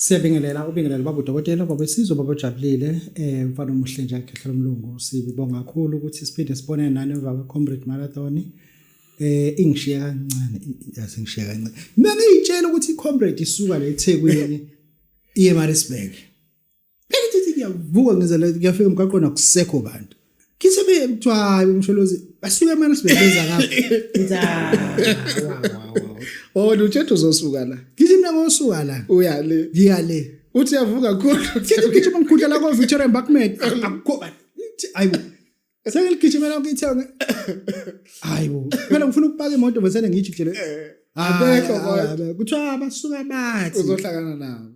Siyabingelela ubingelela baba udokotela baba Sizwe baba Jabulile mfana omuhle nje ekhehla umlungu sibonga kakhulu ukuthi siphinde sibone nani emva kwe comrade marathon ingishiya kancane yazi ngishiya kancane mina ngiyitshela ukuthi comrade isuka la eThekwini iye eMaritzburg bengithi ngiyavuka ngizela ngiyafika emgaqweni akusekho bantu kisebe mthwayo umsholozi basuka eMaritzburg beza ngapha Oh uthethe uzosuka la. Ngithi mina ngosuka la. Uyale. Ngiyale. Uthi yavuka kakhulu. Ngithi ngigijima ngikhundla la ko Victoria Embankment. Akukho. Ayibo. Sengigijimela ngithenga. Hayibo. Phela ngifuna ukupaka imoto bese ngiyijikele. Abekho kodwa. Kuthiwa abasuka bathi. Uzohlangana nawo.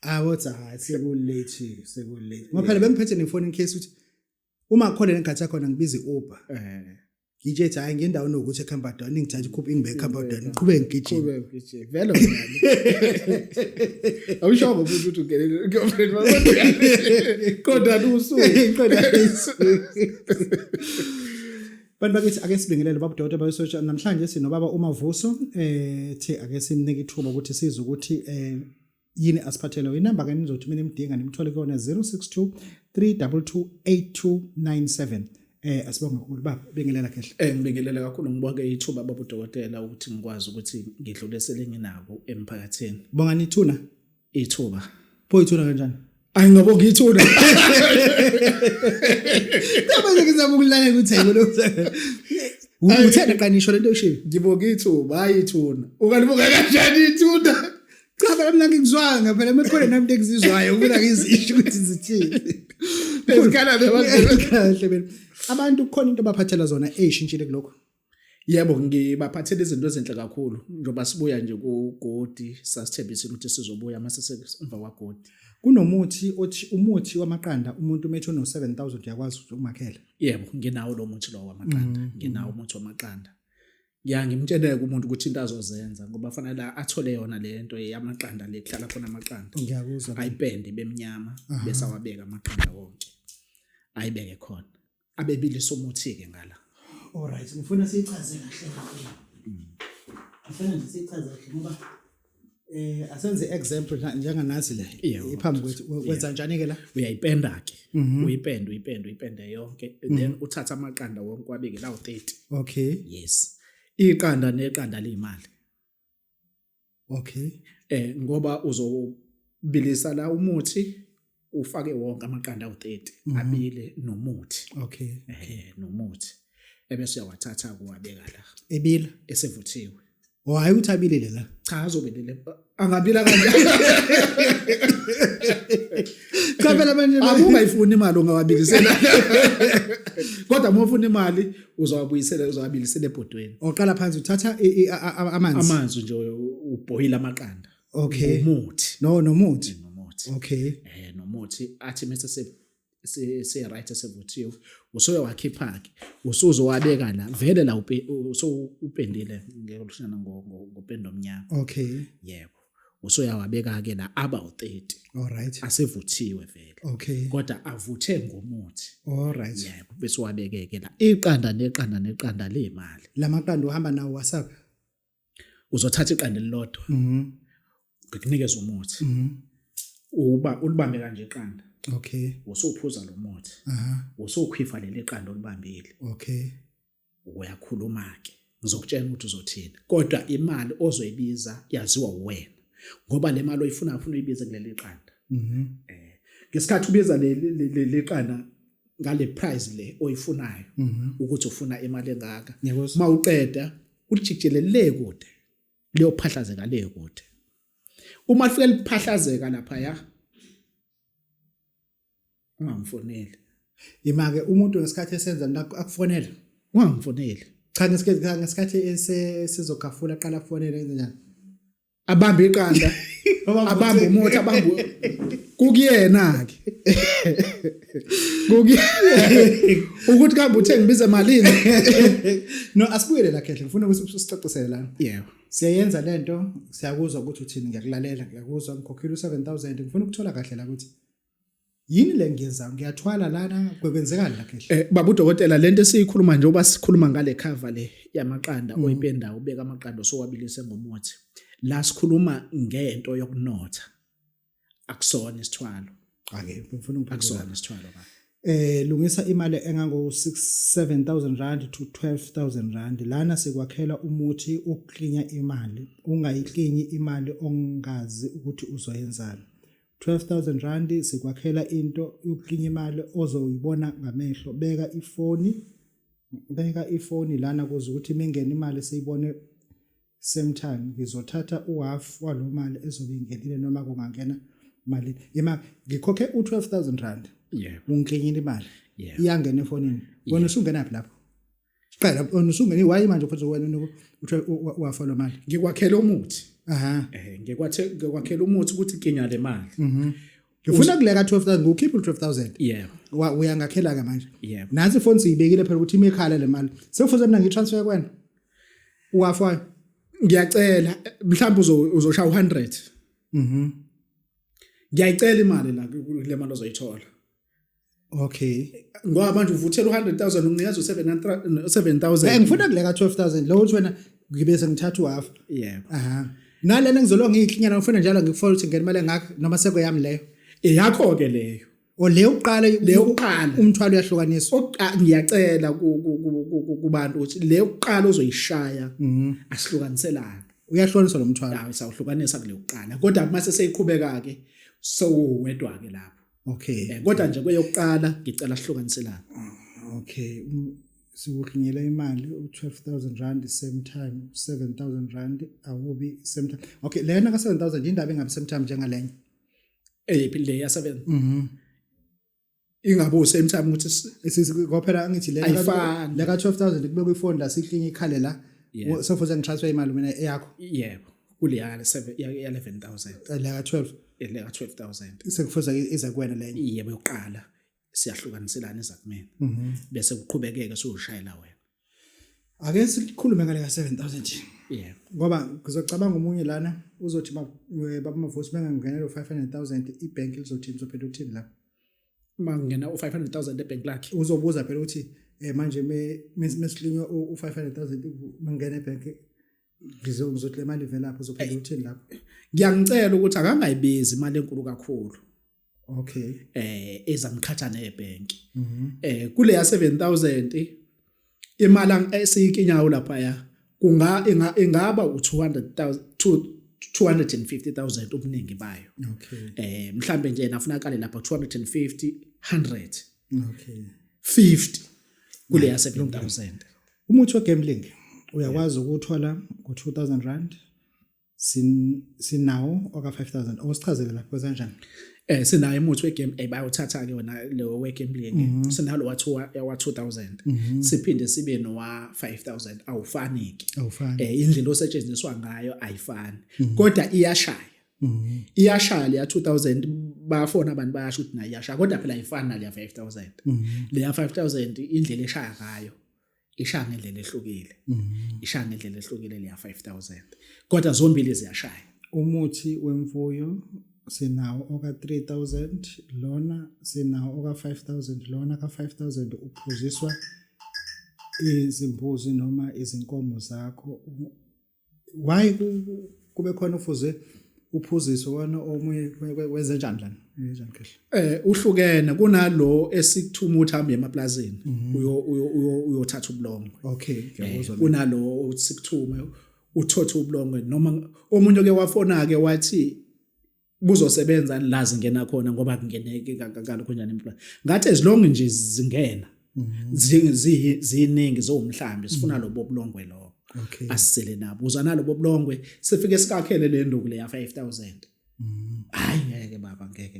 Awotha sekulate. Ngoba phela bengiphethe nefoni in case uthi uma khona lengathi khona ngibiza iUber. Ngijethi hayi ngendawo nokuthi eCamberdown ngithatha ikhuphi ngibeke eCamberdown ngiqhubeke ngigijima vele ngiyali awusho ngoba ukuthi ungenele girlfriend wakho kodwa usuku bantu bakithi ake sibingelele baba udokotela bayisosha namhlanje sinobaba uMavuso the ake simnike ithuba ukuthi sizwe ukuthi yini asiphathele inamba ke nizothi mina imdinga nimthole kona 062 322 8297 asibonga kakhulu baba bengelela kahle ngibingelela kakhulu ngibonke ithuba baba udokotela ukuthi ngikwazi ukuthi ngidlulisele nginabo emphakathini bongani ithuna ithuba pho ithuna kanjani ayingabonga ithuna manje ngizama ukulalela ukuthi ayibona uthena qanisho lento eshiye ngibonga ithuba hayi ithuna ukanibonga kanjani ithuna cha phela mina ngikuzwanga phela mekhona nami into ekuzizwayo ubona ngizisho ukuthi zithini ezikhala kahle abantu kukhona into abaphathela zona eyishintshile kuloko yebo ngibaphathela izinto ezinhle kakhulu njoba sibuya nje kuGodi sasithembisile ukuthi sizobuya mase semva kwaGodi kunomuthi othi umuthi wamaqanda umuntu umethe no 7000 uyakwazi ukumakhela yebo nginawo lo muthi lo wamaqanda nginawo umuthi wamaqanda ngimtsheleke umuntu ukuthi into azozenza ngoba fanele athole yona lento yamaqanda lehlala khona amaqanda ngiyakuzwa ayipende bemnyama bese awabeka amaqanda wonke ayibeke khona abebilisa umuthi ke ngala alright ngifuna siyichaze kahle ngifuna siyichaze kahle ngoba asenze example njenganazi la iphambi kwethu wenza kanjani ke la uyayipenda ke uyipende yonke then uthatha amaqanda wonke wabeke lawo 30 okay yes iqanda neqanda leyimali okay ngoba uzobilisa la umuthi ufake wonke amaqanda awu30 abile nomuthi okay nomuthi ebese uyawathatha kuwabeka la ebila esevuthiwe hayi uthi abilile la cha azobelele angabila kanjani cha phela manje abungayifuni imali ungawabilisela kodwa uma ufuna imali uzawabilisela ebhodweni oqala phansi uthatha amanzi nje ubhoyila amaqanda okay umuthi nomuthi okay nomuthi athi mase se right esevuthiwe usoyawakhipha ke usuzowabeka la vele la upendile ngekushana ngopendo omnyama okay yebo usoyawabeka ke la aba u30 alright asevuthiwe vele okay kodwa avuthe ngomuthi alright yebo bese wabekeke la iqanda neqanda lemali lamaqanda uhamba nawo WhatsApp uzothatha iqanda elilodwa ngikunikeza umuthi ulibambe kanje iqanda okay usuphuza lo muthi usukhwifa leli qanda olibambile okay uyakhuluma ke ngizokutshela ukuthi uzothina kodwa imali ozoyibiza yaziwa uwena ngoba le mali oyifuna uyibize kuleli qanda ngesikhathi ubiza le qanda ngale price le oyifunayo ukuthi ufuna imali engaka uma uqeda ulijikelele kude leyo phahlazeka le kude uma lifike liphahlazeka lapha ya ungamfoneli imake umuntu ngesikhathi esenza akufonela ungamfoneli cha ngesikhathi esizogafula aqala afonela enze njani abambe iqanda abambe umuthi abambe kukuyena ke ukuthi kambe uthe ngibize malini no asibuyele la khehle ngifuna ukuthi sicacisele la yebo siyayenza lento siyakuzwa ukuthi uthini ngiyakulalela ngiyakuzwa ngikhokhela u7000 ngifuna ukuthola kahle la ukuthi yini le ngiyenza ngiyathwala lana kwenzekani la khehle baba udokotela lento esiyikhuluma nje oba sikhuluma ngale cover le yamaqanda oyipenda ubeka amaqanda osowabilise ngomuthi la sikhuluma ngento yokunotha akusona isithwalo ake ngifuna ukuphendula akusona isithwalo ba lungisa imali engango 7,000 rand to 12,000 rand lana sekwakhela umuthi ukuklinya imali ungayiklinyi imali ongazi ukuthi uzoyenzana 12,000 rand sekwakhela into ukuklinya imali ozoyibona ngamehlo beka ifoni lana kuze ukuthi mingene imali seyibone same time ngizothatha uhalf walomali ezobe ingenile noma kungangena imali ngikhokhe u12,000 rand ungiklinyile imali iyangena efonini wena usungena lapho qala wena usungena why manje futhi wena wafollow mali ngikwakhela umuthi ngikwakhela umuthi ukuthi klinya le mali ngifuna kuleka 12,000 ngokhipha u12,000 uyangakhela ke manje nansi ifoni siyibekile phela ukuthi imikhala le mali sekufuze mina ngitransfer kwena uwafa ngiyacela mhlawumbe uzosha u100 ngiyayicela imali la kule mali ozoyithola okay ngoba manje uvuthela u100,000 unginikeza u7,000 ngifuna kuleka 12,000 lo uthi wena ngibese ngithatha uhalf nalena ngizolwa ngiyiklinyana ngifuna njalo ngikufollow ukuthi ngene imali engakho noma seko yami leyo yakho ke leyo leyo uqala umthwalo uyahlukaniswa ngiyacela kubantu ukuthi leyo uqala ozoyishaya asihlukaniselana uyahlukaniswa lo mthwalo hayi sawuhlukanisa kule uqala kodwa mase seyiqhubeka ke sowedwa ke lapho okay kodwa nje kweyokuqala ngicela sihlukaniselana okay sikuklinyela imali u12,000 rand same time 7,000 rand awubi same time okay lena ka 7,000 indaba engabe same time njengalenye le ya 7 ingabo same time ukuthi ngophela ngithi le ka 12,000 kubekwe ifoni la siklinye ikhale la sofuze ngitransfer imali mina eyakho yebo kule ya 7 ya 11,000 la ka 12 le ka 12,000 sekufuze iza kuwena lenye yebo yokuqala siyahlukaniselana ezakumena bese kuqhubekeke soshayela wena ake sikhulume ngale ka 7,000 yebo ngoba ngizocabanga umunye lana uzothi baba mavosi bengangenela 500,000 ibank lizothi nizophetha uthini la mangena u500,000 ebank lakhe uzobuza phela ukuthi manje mesilinywa u500,000 mangena ebank ngizothi le mali vela lapho uzophetha uthini lapho ngiyangicela ukuthi akangayibizi imali enkulu kakhulu okay ezamkhatha nebank kule ya 7,000 imali esiyikinyawo lapha ya ingaba u200,000 250,000 ubuningi bayo okay mhlambe nje nafunakala lapha 250 100 okay 50 kule ya 7,000 umuthi wa gambling uyakwazi ukuthola ngo2,000 rand sinawo oka 5,000 osichazele lapho kanjani sinayo umuthi wegame bayothatha ke wona lo wegambling sinalo wa 2,000 siphinde sibe no wa 5,000 awufaniki indlela osetshenziswa ngayo ayifani kodwa iyashaya le ya 2,000 bafona abantu bayasho ukuthi nayo iyashaya kodwa phela ayifani nale ya 5,000 le ya 5,000 indlela eshaya ngayo ishaya ngendlela ehlukile le ya 5,000 kodwa zombili ziyashaya umuthi wemfuyo sinawo oka 3,000 lona sinawo oka 5,000 lona ka 5,000 uphuziswa izimbuzi noma izinkomo zakho why kube khona ufuze uphuziswe wona omunye wenze njani lana njani kahle uhlukene kunalo esikuthuma uhambe emaplazini uyothatha ubulongwe okay ngiyakuzwa kunalo usikuthume uthothe ubulongwe noma omunye ke wafona ke wathi buzosebenza lazi ngena khona ngoba kungeneke kalokho njani empla ngathi ezilonge nje zingena ziningi zomhlambi sifuna lobo bulongwe lo asisele nabo uzana lobo bulongwe sifike sikakhele le nduku le ya 5,000 hayi ngeke baba ngeke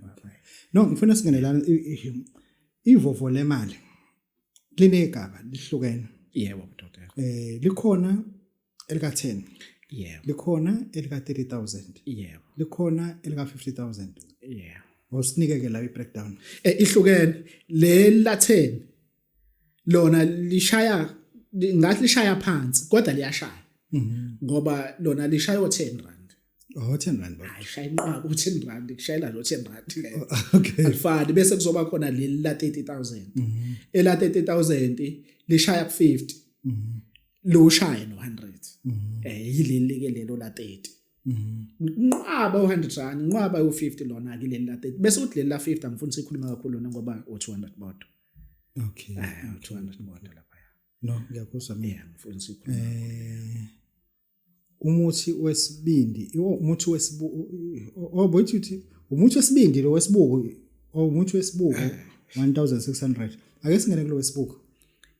baba no ngifuna singenelana ivovo lemali linegaba lihlukene yebo mdoda likhona elika 10 yebo likhona elika 30,000 yebo likhona elika 50,000 yebo usinike ke la i-breakdown ihlukene le la 10 lona lishaya ngathi lishaya phansi kodwa liyashaya ngoba lona lishaya o10 rand 10 rand hayi shaya inqaba u10 rand kushayela lo 10 rand leyo okay alifani bese kuzoba khona leli la 30,000 ela 30,000 lishaya ku50 lo ushaya no100 yileli ke lelo la 30 nqaba u100 rand nqaba u50 lona ke leli la 30 bese uthi leli la 50 angifuni sikhuluma kakhulu lona ngoba u200 bodwa Okay. u200 bodwa lapha No, ngiyakuzwa mina. yeah ngifuni sikhuluma Umuthi wesibindi, umuthi wesibuko, oboyithi uthi umuthi wesibindi lo wesibuko, umuthi wesibuko 1600. Ake singene kulo wesibuko.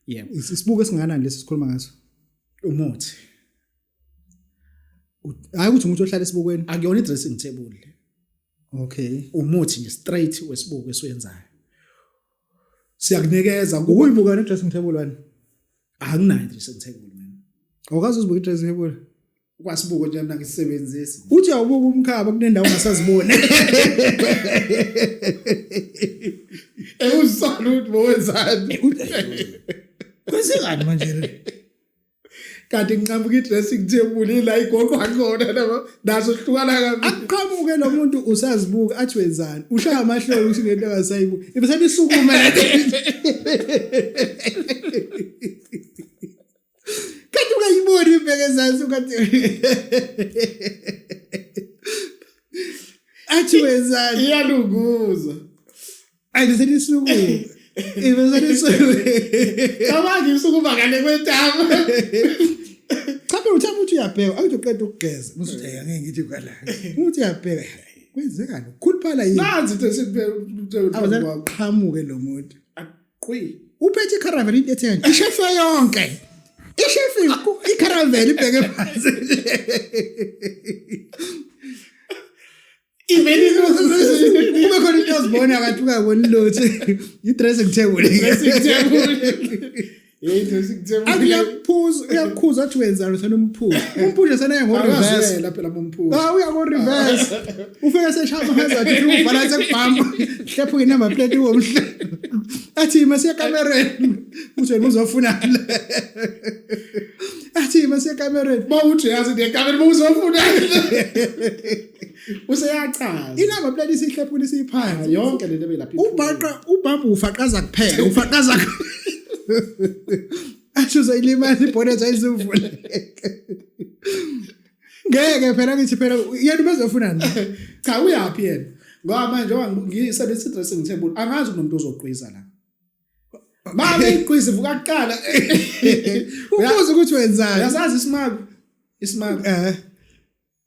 yeah Isibuko esinganani lesi sikhuluma ngaso? umuthi Hayi ukuthi umuthi ohlala esibukweni. akuyona i-dressing table Okay. umuthi nje straight wesibuko esiwenzayo siyakunikeza Ukuyibuka ne dressing table wani? akunayo i-dressing table mina Awukazi uzibuka i-dressing table. kwasibuko nje mina ngisebenzisi Uthi awubuka umkhaba kunendawo ongasazibone. Usalute bowenzani Kwenzekani manje le? kanti ngiqhamuka i-dressing table la igoqwa khona nabo naso sihlukana kabi Aqhamuke lo muntu usazibuka athi wenzani? Ushaya amahlolo ukuthi ngento engasayibuka. Ibese isukuma la. Kanti ungayiboni ibheke ezansi kanti. Athi wenzani? iyalunguza Ayibese isukuma. Ibese isukuma. kabanga isukuma ngale kwentaba Cha phela uthamba uthi uyabheka, awuthi uqeda ukugeza. Uthi ngeke ngithi kwala. Uthi uyabheka. Kwenzekani? Khuluphala yini? nanzi i-dressing Awuze table qhamuke lo muntu. aqwi Uphethe icaravelle into etheni? Ishefe yonke. Ishefe icaravelle ibheke phansi. iveni Kube khona into ozibona ngathi ungaboni lutho. I-dressing table. dressing table dressing table Uyakhuza athi wenzani sana umphuzo. Umphuzo sana ngo reverse. akazwela phela mumphuzo Uya ngo reverse. Ufika seshama hazard ufika ubalance kubhamba. Hlephuka inumber plate womhle. Athi mase kamereni. Uthi wena uzofuna. Athi mase kamereni. bawuthi yazi nekamera bawuzofuna useyachaza Inumber plate isihlephula isiphansi. yonke lento belapha Ubamba ufaqaza kuphela, ufaqaza. Athi uzoyilimala ibhonet ayizuvula. Ngeke phela ngithi phela yena bezofunani. cha uyapi yena ngoba manje ngisebenzisa i-dressing table angazi umuntu ozoqhwiza la manje iqhwiza ivuka kuqala Ubuza ukuthi wenzani. yasazi isimaku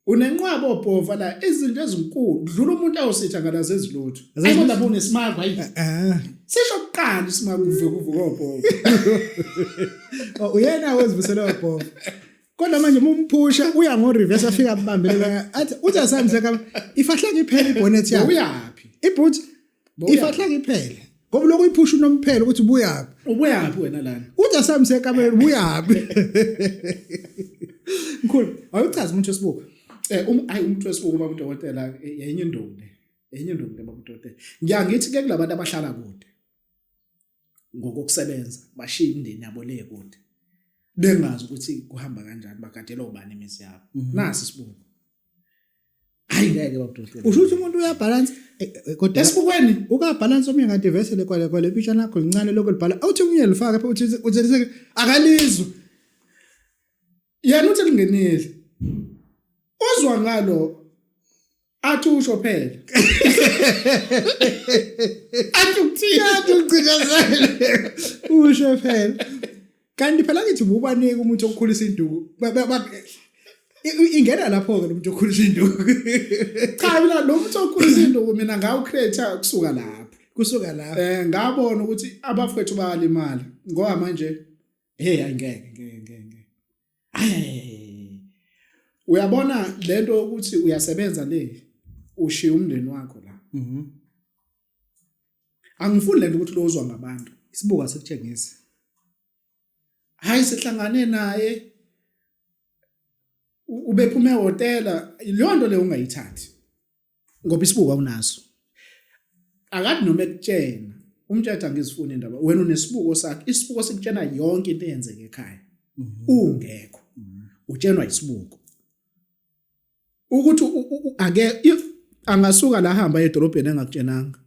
unenqwabo obhova la izinto ezinkulu dlula umuntu awusitha ngalazo ezilutho ayibona lapho unesimaku hayi sisho kuqala isimaku uvuka obhova Uyena ozivusela obhova. Kodwa manje umphusha uya ngo reverse afika abambele athi uthi asamse kama ifahlaka iphela ibonnet yakhe. uyapi Iboot ifahlaka iphela. Ngoba lokho iphusha unomphela ukuthi ubuyapi wena lana uthi asamse kama ubuyapi. Mkhulu, awuchazi umuntu wesibuko. hayi umuntu wesibuko baba udokotela yenye indondo baba udokotela ngiyangithi ke kulabantu abahlala kude ngokusebenza bashiya imindeni yabo le kude bengazi ukuthi kuhamba kanjani bagadela ubani imizi yabo nasi isibuko hayi ngeke baba udokotela Usho ukuthi umuntu uyabalance kodwa esibukweni ukabalance omnye ngathi vessel kwale picture nakho lincane lokho libhala awuthi kunye lifaka phela uthi akalizwe yena uthi lingenile uzwa ngalo athi usho phela athi ugcinazele usho phela kanti phela ngithi ubanike umuntu okukhulisa induku ingena lapho ke lo muntu okhulisa induku cha mina lo muntu okhulisa induku mina ngawu creator kusuka lapho ngabona ukuthi abafowethu bayalimala ngoba manje ngeke uyabona lento ukuthi uyasebenza le ushiya umndeni wakho la angifuni lento ukuthi lozwa ngabantu isibuka sekutshengisa hayi sihlangane naye ubephume ehotela leyo nto le ungayithathi ngoba isibuka unaso akade noma ekutshena umthetho angizifuni indaba wena unesibuko sakhe isibuko sikutshena yonke into eyenzeke ekhaya ungekho utshenwa isibuko ukuthi ake angasuka la hamba edolobheni engakutshenanga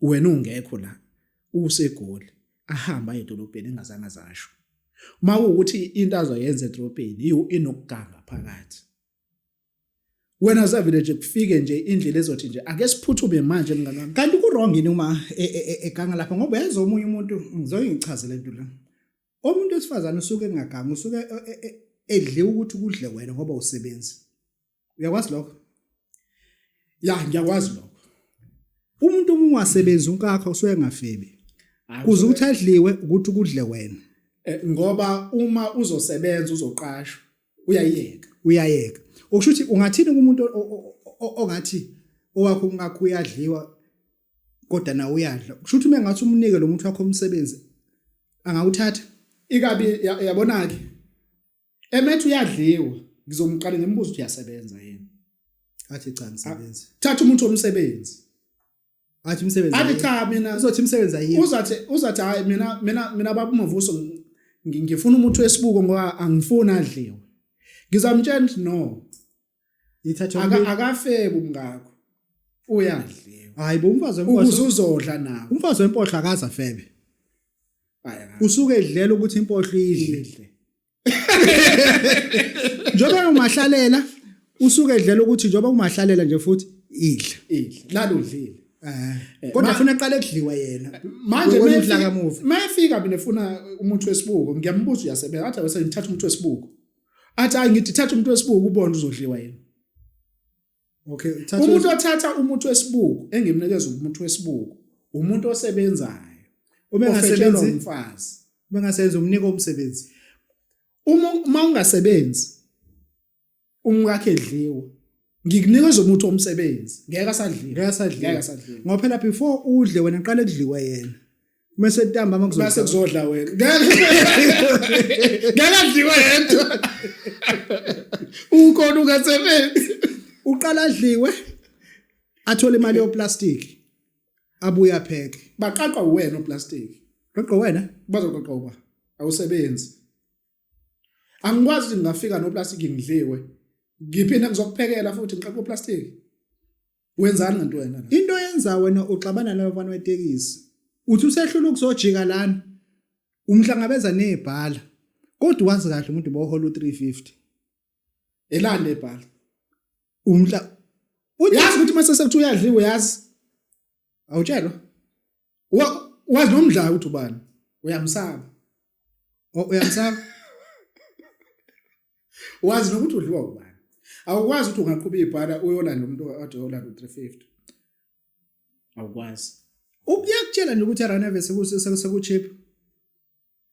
wena ungekho la usegoli ahamba edolobheni engazange azasho uma ukuthi into azoyenza edolobheni inokuganga phakathi wena zavile nje kufike nje indlela ezothi nje ake siphuthume manje mngani wami. kanti ku wrong yini uma eganga lapha ngoba yazi omunye umuntu ngizoyichaza lento la umuntu wesifazane usuke engaganga usuke edliwe ukuthi kudle wena ngoba usebenzi uyakwazi lokho Ya ngiyakwazi lokho. umuntu ungasebenzi unkakha usuke engafebi kuze ukuthi adliwe ukuthi kudle wena Ngoba uma uzosebenza uzoqashwa uyayeka okusho ukuthi ungathini kumuntu ongathi owakho ungakho uyadliwa kodwa na uyadla kusho ukuthi mengathi umnike lo muntu wakho umsebenzi angawuthatha ikabi yabona ke emethu uyadliwa ngizomqala ngembuzo ukuthi uyasebenza yena athi cha ngisebenza thatha umuntu omsebenzi athi umsebenzi athi cha mina uzothi umsebenzi ayini uzathi hayi mina baba uMvuso ngifuna umuntu wesibuko ngoba angifuni adliwe ngizamtshela ukuthi no ithatha akafebe umngakho uyadliwa hayi bo umfazi wempohlo uzodla nawe umfazi wempohlo akaza febe hayi usuke edlela ukuthi impohlo idle njoba umahlalela usuke edlela ukuthi njoba umahlalela nje futhi idle lalo udlile kodwa ufuna eqale ekudliwa yena manje udla kamuva mayefika mina efuna umuntu wesibuko ngiyambuza uyasebenza athi bese ngithatha umuntu wesibuko athi hayi ngithi thatha umuntu wesibuko ubone uzodliwa yena okay umuntu othatha umuntu wesibuko engimnikeza umuntu wesibuko umuntu osebenzayo ubengasebenzi umfazi ubengasebenzi umnike umsebenzi uma ungasebenzi umkakhe edliwa ngikunikeza umuntu omsebenzi ngeke asadliwa ngoba phela before udle wena qala ekudliwa yena mase ntamba base kuzodla wena ngeke adliwe yedwa ukhona ungasebenzi uqala adliwe athola imali yoplastic abuya pheke baqaqwa wena oplastic qaqwa wena bazoqaqwa uba awusebenzi angikwazi ukuthi ngingafika noplastic ngidliwe ngiphinda ngizokuphekela futhi ngiqaqwa oplastic wenzani ngento wena la into yenza wena uxabana nabafana betekisi uthi usehlula ukuzojika lana umhlangabeza nezibhala kodwa wazi kahle umuntu bohola u350 elande ebhala yazi ukuthi mase sekuthi uyadliwe yazi awutshelwa wazi nomdla ukuthi ubani uyamsaba wazi nokuthi udliwa ubani awukwazi ukuthi ungaqhuba ibhala uyolanda umuntu ade yolanda u350 awukwazi ukuyakutshela nje ukuthi eRaneve sekucheap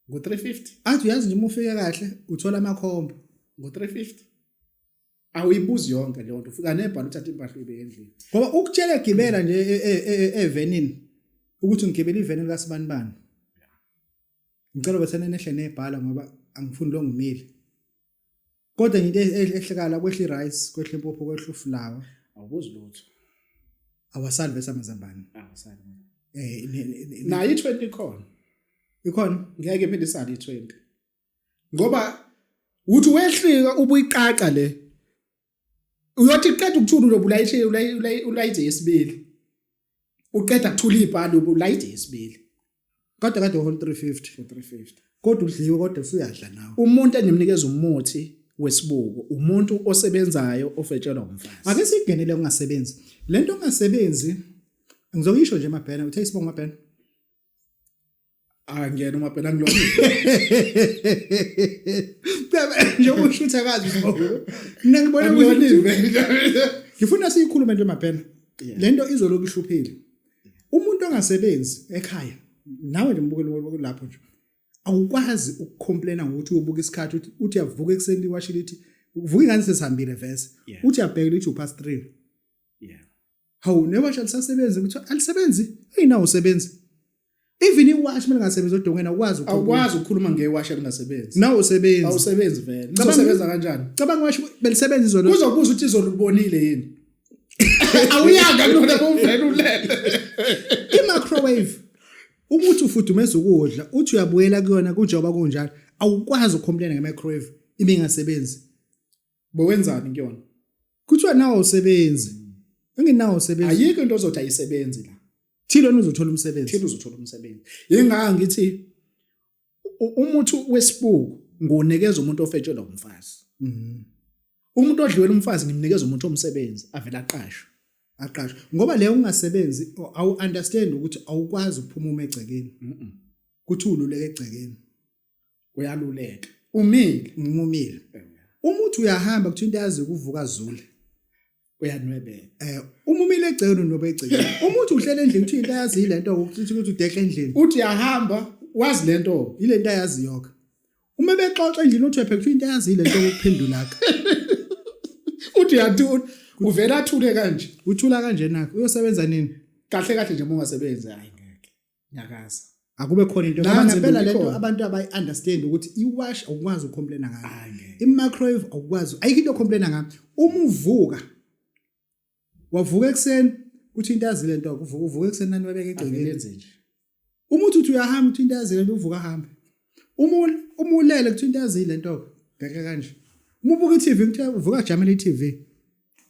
ngo350 athi uyazi nje uma ufike kahle uthola amakhombo ngo350 awuyibuzi yonke leyo nto ufika nebhala uthatha impahla ibe endlini ngoba ukutshela egibela nje evenini ukuthi ngigibela ivenini kaSibanibani ngicela bese nehle nebhala ngoba angifuni lo ngimile kodwa into ehlekala kwehla irice kwehla impuphu kwehla uflour awubuzi lutho awasali bese amazambane awasali na i20 ikhona ngeke phinde isali i20 ngoba uthi wehlika ubuyiqaqa le uyothi qeda ukuthula ulobulayithe ulayithe yesibili uqeda ukuthula ibhali ubulayithe yesibili kade uhol 350 kodwa udliwe kodwa usuyadla nawe umuntu enimnikeza umuthi wesibuko umuntu osebenzayo ofetshelwa umfazi ake sigenele ungasebenzi lento ongasebenzi ngizokisho nje mabhena uthe isibongo mabhena ngiyena umabhena ngilona nje ushutha kazi mina ngibona ukuthi ngifuna siyikhulume nje mabhena lento izoloku ihluphile umuntu ongasebenzi ekhaya nawe nje mbukelo lapho nje awukwazi ukucomplaina ngokuthi ubuka isikhathi uthi uyavuka ekseni liwashile lithi uvuka ingane sesihambile vese uthi uyabheka lithi past 3 hawu newasha lisasebenza ukuthi alisebenzi ayinawo usebenzi even iwash mina ngasebenza odongena ukwazi ukukhuluma ngewasha lingasebenzi nawo usebenzi awusebenzi vele lizosebenza kanjani cabanga wash belisebenza izolo uzobuza ukuthi izolo libonile yini awuyanga lona bomvela ulele i-microwave umuthi ufudumeza ukudla uthi uyabuyela kuyona kunjoba kunjalo awukwazi ukucomplaina nge-microwave ibingasebenzi bowenzani kuyona kuthiwa nawo usebenzi enginawo usebenzi ayikho into ozothi ayisebenzi la thilona uzothola umsebenzi yingaka ngithi umuthi wesibuko ngunikeza umuntu ofetshelwa umfazi Umuntu odliwela umfazi ngimnikeza umuntu omsebenzi avela aqashwe ngoba leyo ungasebenzi awu understand ukuthi awukwazi ukuphuma egcekeni kuthi ululeke egcekeni uyaluleka umile ngimumile umuthi uyahamba kuthi into yazi ukuvuka zule uyanwebeka umumile egcekeni nobe egcekeni umuthi uhlele endlini uthi into yazi ilento ukuthi udekle endlini uthi yahamba wazi lento ile nto yazi yonke uma bexoxa endlini uthi phela into yazi ile nto ukuphendulaka uthi yathula uvela athule kanje uthula kanje nakho uyosebenza nini kahle nje mongasebenzi hayi ngeke nyakaza akube khona into Nansi ngoba phela likhona. lento abantu abayi understand ukuthi iwash awukwazi ukucomplaina ngayo Hayi ngeke. imicrowave awukwazi ayikho into ocomplaina ngayo uma uvuka wavuka ekseni uthi into yazi lento uvuka ekseni nani wabeka egcekeni Alenze nje umuntu uthi uyahamba uthi into yazi lento uvuka hamba umulele kuthi into yazi lento ngeke kanje uma ubuka iTV kuthi uvuka jamela iTV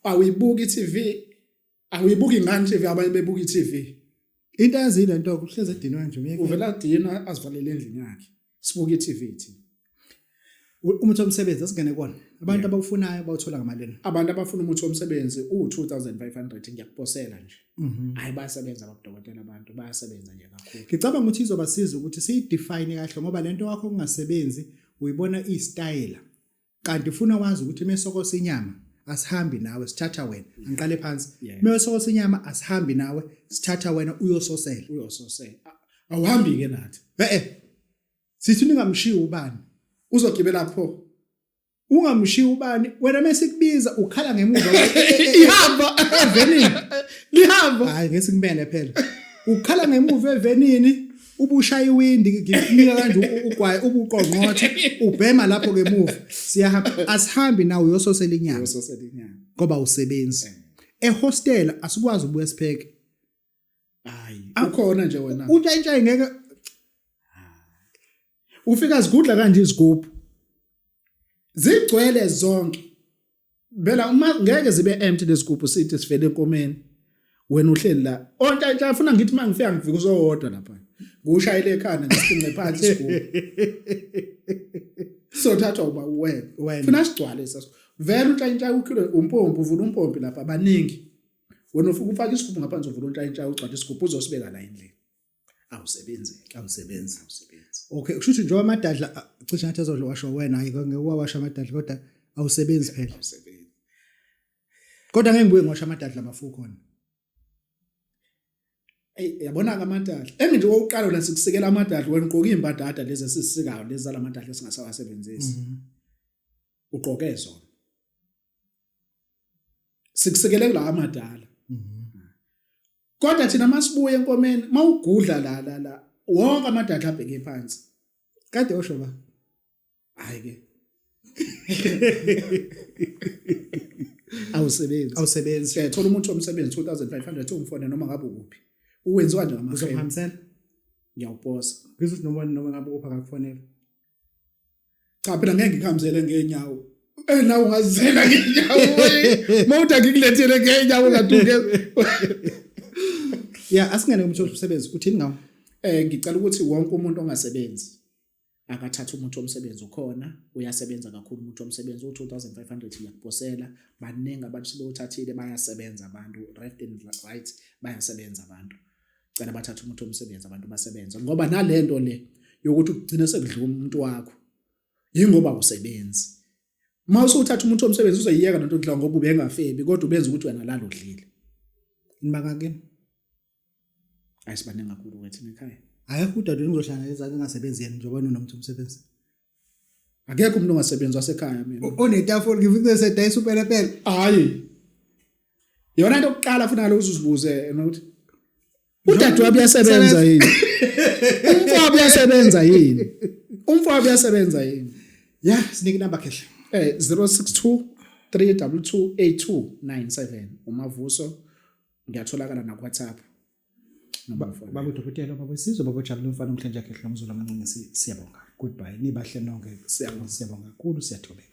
awuyibuki iTV awuyibuki ngani iTV abanye bebuka iTV into yazi lento kuhleze edini kanje uyeke uvela dina azivalele endlini yakhe sibuka iTV thina umuthi womsebenzi asingene kona abantu abakufunayo bawuthola ngamalini abantu abafuna umuthi womsebenzi u2500 ngiyakuposela nje hayi bayasebenza abadokotela abantu bayasebenza nje kakhulu ngicabanga ukuthi izobasiza ukuthi siyidefine kahle ngoba lento yakho kungasebenzi uyibona istyle kanti ufuna wazi ukuthi mesokosa inyama asihambi nawe sithatha wena angiqale phansi mesokosa inyama asihambi nawe sithatha wena uyososela awuhambi ke nathi sithi ningamshiya ubani uzogibela pho ungamshiya ubani wena mesikubiza ukhala ngemuva ihamba evenini lihamba hayi ngesikubene phela ukhala ngemuva evenini ubushaya iwindi ngikunika kanje ugwaye ubuqongqothe ubhema lapho ngemuva siyahamba asihambi nawe uyososela inyama ngoba usebenzi ehostel asikwazi ubuye sipheke hayi ukhona nje wena untshayintshaya ngeke ufika zigudla kanje izigubhu zigcwele zonke bela uma ngeke zibe empty lesigubhu sithi sivele enkomeni wena uhleli la ontshayintshaya ufuna ngithi mangifika ngifika uzowodwa lapha ngushayile ekhanda ngisinqe phansi isigubhu sothathwa uba wena funa sigcwale saso vele untshayintshaya ukhilo umpompi uvula umpompi lapha abaningi wena ufika ufaka isigubhu ngaphansi uvula untshayintshaya ugcwala isigubhu uzosibeka la endlini awusebenzi okay kusho nje amadadla cishe ngathi azodlwasho wena hayi ngeke uwasha amadadla kodwa awusebenzi phela kodwa ngeke ngibuye ngiwasha amadadla mafu khona yabona ke amadadla enginje wokuqala la sikusikela amadadla wena uqoka imbadada lezi esisikayo lezi zala amadadla esingasawasebenzisi uqoke zona sikusikele kula amadala kodwa thina masibuye enkomeni mawugudla la wonke amadadla abheke phansi kade osho ba hayi ke awusebenzi thola umuntu omsebenzi 2500 umfone noma ngabe ukuphi uwenziwa nje ngamahlelo uzohambisela ngiyawuposa ngizothi noma ngabe upha ngakufonela cha phela ngeke ngihambisele ngeenyawo nawe ungazizela ngeenyawo mawuthi ngikulethele ngeenyawo ngaduke asingene umuntu omsebenzi uthini ngawo ngicela ukuthi wonke umuntu ongasebenzi akathatha umuntu omsebenzi ukhona uyasebenza kakhulu umuntu omsebenzi u2500 ngiyakuposela baningi abantu sebewuthathile bayasebenza abantu left and right bayasebenza abantu cela bathatha umuntu omsebenzi abantu basebenza ngoba nalento le yokuthi ugcine sekudlula umuntu wakho yingoba usebenzi mawuse uthatha umuntu omsebenzi uzoyiyeka lento kudla ngoba ubengafebi kodwa ubenza ukuthi wena lalo udlile nibangakini ayisibaningi kakhulu wethu ekhaya ayikho udade ngizohlangana ngingasebenzi yena njengoba nomuntu umsebenzi akekho umuntu ongasebenzi wasekhaya mina onetafoni ngifike sedayisa upelepele hayi yona into yokuqala funa lo uzibuze ukuthi udadewabo uyasebenza yini umfowabo uyasebenza yini sinike inamba khehle 062 3228297 umavuso ngiyatholakala na WhatsApp baba udokotela baba isizwe baba Jabulani Mfana umhlenja khehle nomzulu amancane siyabonga goodbye nibahle nonke siyabonga kakhulu siyathobeka.